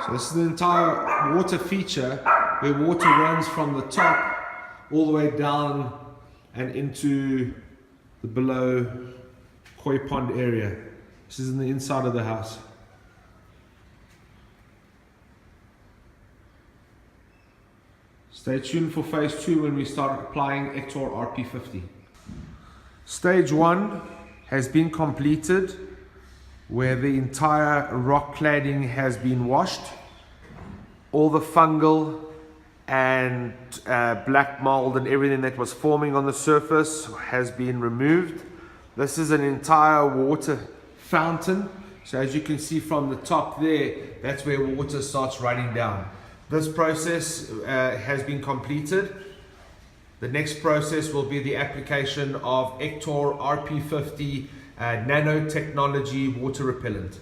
So this is the entire water feature where water runs from the top all the way down and into the below koi pond area. This is in the inside of the house. Stay tuned for phase 2 when we start applying Ector RP50. Stage 1 has been completed, where the entire rock cladding has been washed. All the fungal and black mold and everything that was forming on the surface has been removed. This is an entire water fountain. So as you can see from the top there, that's where water starts running down. This process has been completed. The next process will be the application of Ector RP50 nanotechnology water repellent.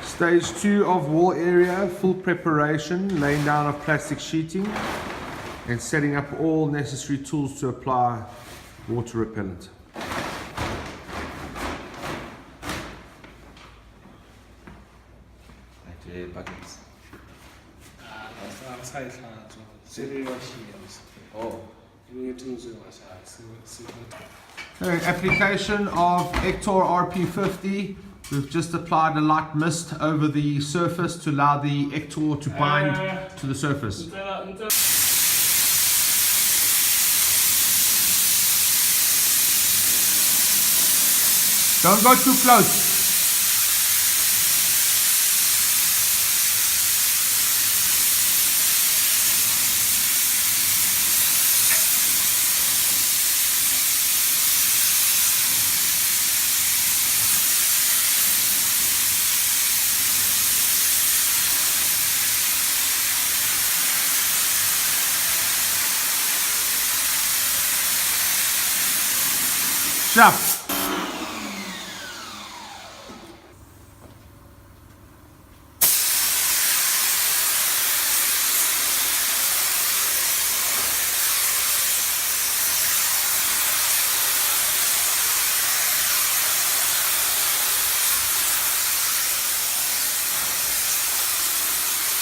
Stage 2 of wall area, full preparation, laying down of plastic sheeting and setting up all necessary tools to apply water repellent. Application of Ector RP50. We've just applied a light mist over the surface to allow the Ector to bind to the surface. Don't go too close. Sharp.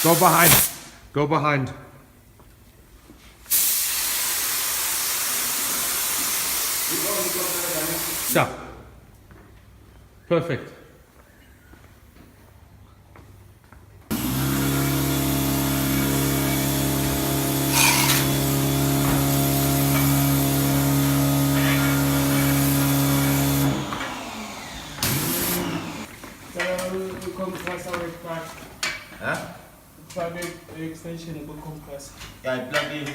Go behind. Go behind. Stop. Perfect. Huh? Plug the extension and compress. Yeah, I plug in.